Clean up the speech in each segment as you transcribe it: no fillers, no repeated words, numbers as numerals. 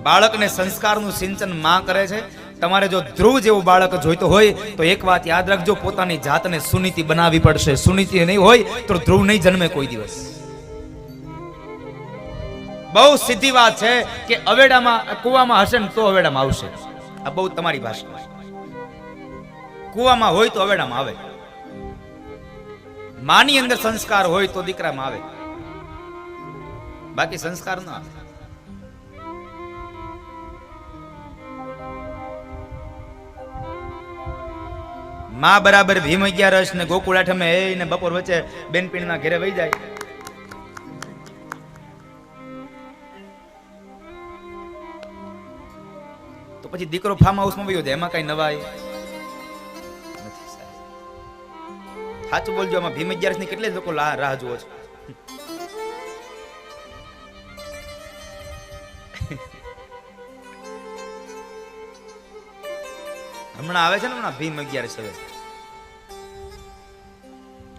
બાળકને સંસ્કારનું સિંચન માં કરે છે. તમારે જો ધ્રુવ જેવું બાળક જોઈતો હોય તો એક વાત યાદ રાખજો, પોતાની જાતને સુનીતિ બનાવવી પડશે. સુનીતિ નહીં હોય તો ધ્રુવ નહીં જન્મે કોઈ દિવસ. બહુ સીધી વાત છે કે અવેડામાં કુવામાં હશે ને તો અવેડામાં આવશે. આ બહુ તમારી ભાષા. કુવામાં હોય તો અવેડામાં આવે. માની અંદર સંસ્કાર હોય તો દીકરામાં આવે, બાકી સંસ્કાર ના આવે. માં બરાબર ભીમ 11 ને ગોકુળ આઠમે ને બપોર વચ્ચે બેનપીણના ઘરે વહી જાય. તો પછી દીકરો ફાર્મ હાઉસમાં વયો જાય, એમાં કઈ નવાઈ નથી સાહેબ. સાચું બોલજો, આમાં ભીમ 11 ની કેટલે લોકો રાહ જુઓ છો. હમણાં આવે છે ને, હમણાં ભીમ 11 હવે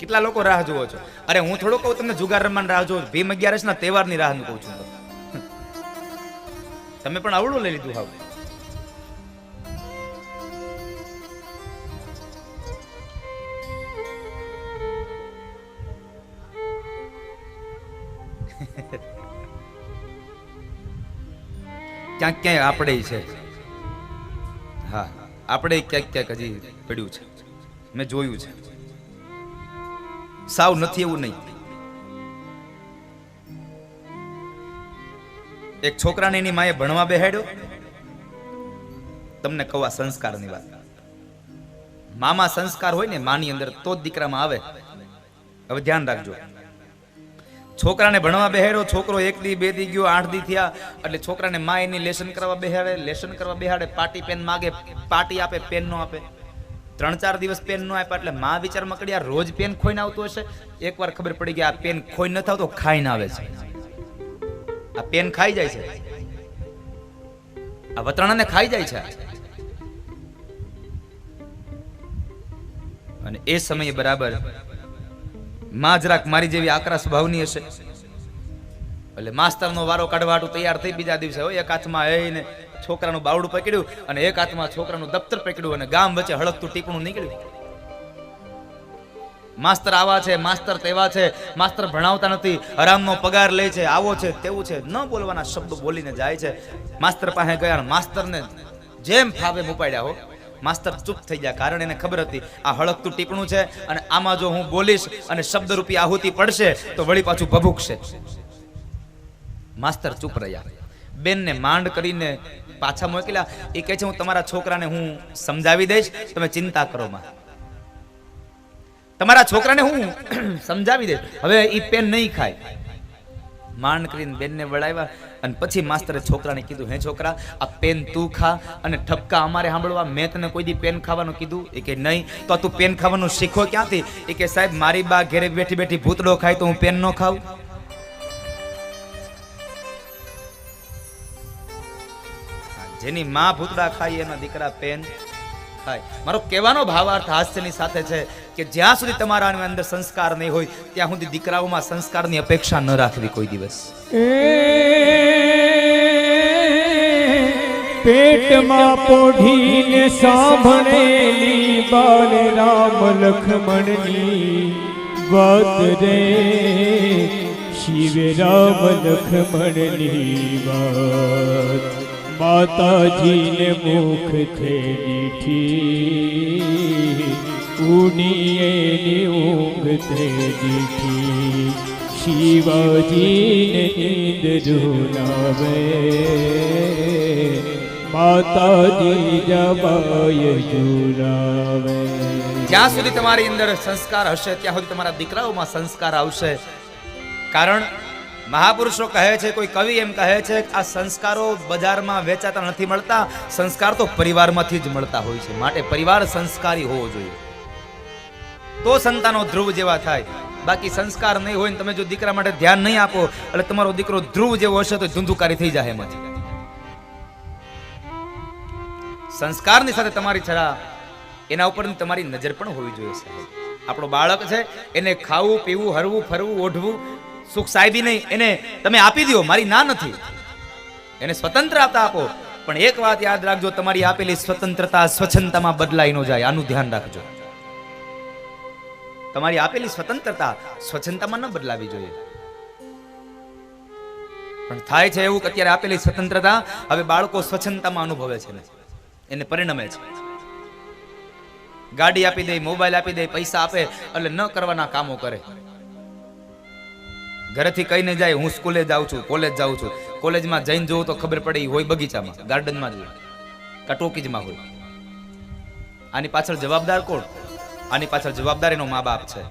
કેટલા લોકો રાહ જુઓ છો. અરે હું થોડું કહું તમને જુગાર રમવાની રાહ જોઉં, ભીમ 11 ના તહેવારની રાહ કહું છું. તમે પણ આવડું લઈ લીધું. હાવ ક્યાંક ક્યાંય આપણે છે. હા, આપણે ક્યાંક ક્યાંક હજી પડ્યું છે, મેં જોયું છે. સાવ નથી એવું નહીં. એક છોકરાને એની માએ ભણવા બેહાડ્યો. તમને કહું આ સંસ્કારની વાત. મામા સંસ્કાર હોય ને માની અંદર તો જ દીકરામાં આવે. હવે ધ્યાન રાખજો. છોકરાને ભણવા બેહાડ્યો, છોકરો 1 દી 2 દી ગયો, 8 દી થયા એટલે છોકરાને માં એની લેસન કરવા બેહાડે. પાટી પેન માગે, પાટી આપે, પેન નો આપે. 3-4 દિવસ પેન નો આપ્યા એટલે માં વિચારમાં કરી આ રોજ પેન ખોઈને આવતું હશે. એકવાર ખબર પડી ગઈ આ પેન ખોઈ નથી આવતો, ખાઈને આવે છે. આ પેન ખાઈ જાય છે, આ વતરાણાને ખાઈ જાય છે. અને એ સમયે બરાબર માં જરાક મારી જેવી આકરા સ્વભાવની હશે એટલે માસ્તરનો વારો કાઢવાટું તૈયાર થઈ. બીજા દિવસે એક હાથમાં એને છોકરાનું બાવડું પકડ્યું અને એક હાથમાં છોકરાનું દફતર પકડ્યું અને ગામ વચ્ચે હળકતું ટીપણું નીકળ્યું. માસ્તર આવા છે, માસ્તર તેવા છે, માસ્તર ભણાવતા નથી, હરામનો પગાર લે છે, આવો છે, તેવું છે, ન બોલવાના શબ્દો બોલીને જાય છે. માસ્તર પાસે ગયા, માસ્તરને જેમ ફાવે મુપાડ્યા હો. માસ્તર ચૂપ થઈ ગયા, કારણ એને ખબર હતી આ હળકતું ટીપણું છે અને આમાં જો હું બોલીશ અને શબ્દરૂપી આહુતિ પડશે તો વળી પાછું ભભૂકશે. માસ્તર ચૂપ રહ્યા. બેનને માંડ કરીને પાછા મોકલ્યા. એ કહે છે હું તમારા છોકરાને હું સમજાવી દઈશ, તમે ચિંતા કરો માં. તમારા છોકરાને હું સમજાવી દઈશ, હવે ઈ પેન નહીં ખાય. માંડ કરીને બેનને વળાવ્યા અને પછી માસ્તરે છોકરાને કીધું, હે છોકરા આ પેન તું ખા અને ઠપકા અમારે સાંભળવા. મેં તને કોઈ દી પેન ખાવાનું કીધું? એ કે નહીં. તો તું પેન ખાવાનું શીખો ક્યાંથી? એ કે સાહેબ મારી બા ઘરે બેઠી બેઠી ભૂતડો ખાય તો હું પેન ન ખાઉં? જેની માં ભૂતડા ખાય એના દીકરા પેન ખાય. મારો કહેવાનો ભાવાર્થ હાસ્યની સાથે છે કે જ્યાં સુધી તમારા અંદર સંસ્કાર નહીં હોય ત્યાં સુધી દીકરાઓમાં સંસ્કારની અપેક્ષા ન રાખવી કોઈ દિવસ. પેટમાં પોઢીને સાંભળેલી બાલ રામ લખમણની વાત રે, શિવ રામ લખમણની વાત માતાજીને મુખ થઈ દીઠી, ઉડીએની ઊંઘ થઈ દીઠી, શિવાજીને નીંદ ઝુલાવે, માતાજી જબાય ઝુલાવે. જ્યાં સુધી તમારી અંદર સંસ્કાર હશે ત્યાં સુધી તમારા દીકરાઓમાં સંસ્કાર આવશે. કારણ મહાપુરુષો કહે છે, કોઈ કવિ એમ કહે છે કે આ સંસ્કારો બજારમાં વેચાતા નથી મળતા, સંસ્કાર તો પરિવારમાંથી જ મળતા હોય છે. માટે પરિવાર સંસ્કારી હોવો જોઈએ તો સંતાનો ધ્રુવ જેવા થાય. બાકી સંસ્કાર નહીં હોય ને તમે જો દીકરા માટે ધ્યાન નહીં આપો એટલે તમારો દીકરો ધ્રુવ જેવો હશે તો ધુંધુકારી થઈ જાય એમાંથી. સંસ્કારની સાથે તમારી છરા એના ઉપર તમારી નજર પણ હોવી જોઈએ. આપણો બાળક છે એને ખાવું પીવું હરવું ફરવું ઓઢવું સુખ સાહેબી નહીં એને તમે આપી દો, મારી ના નથી. એને સ્વતંત્રતા આપો. પણ એક વાત યાદ રાખજો, તમારી આપેલી સ્વતંત્રતા સ્વચ્છંદતામાં બદલાઈ ન જાય, આનું ધ્યાન રાખજો. તમારી આપેલી સ્વતંત્રતા સ્વચ્છંદતામાં ન બદલાવી જોઈએ. પણ થાય છે એવું કે અત્યારે આપેલી સ્વતંત્રતા હવે બાળકો સ્વચ્છંદતામાં અનુભવે છે ને એને પરિણમે છે. ગાડી આપી દે, મોબાઈલ આપી દે, પૈસા આપે એટલે ન કરવાના કામો કરે. ઘરેથી કહીને જાય હું સ્કૂલે જાઉં છું, કોલેજ જાઉં છું. કોલેજમાં જઈને જોઉં તો ખબર પડે ઈ હોય બગીચામાં, ગાર્ડનમાં જ હોય, ટોકીજમાં હોય. આની પાછળ જવાબદાર કોણ? આની પાછળ જવાબદાર એનો મા બાપ છે.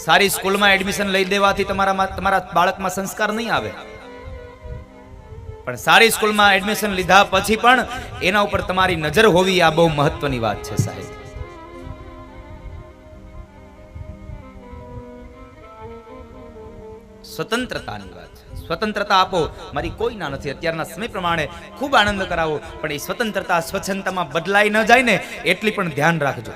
સારી સ્કૂલમાં એડમિશન લઈ દેવાથી તમારા બાળકમાં સંસ્કાર નહીં આવે, પણ સારી સ્કૂલમાં એડમિશન લીધા પછી પણ એના ઉપર તમારી નજર હોવી આ બહુ મહત્વની વાત છે સાહેબ. સ્વતંત્રતાની વાત છે. સ્વતંત્રતા આપો, મારી કોઈ ના નથી. અત્યારના સમય પ્રમાણે ખૂબ આનંદ કરાવો, પણ એ સ્વતંત્રતા સ્વચ્છંદતામાં બદલાઈ ન જાય ને એટલી પણ ધ્યાન રાખજો.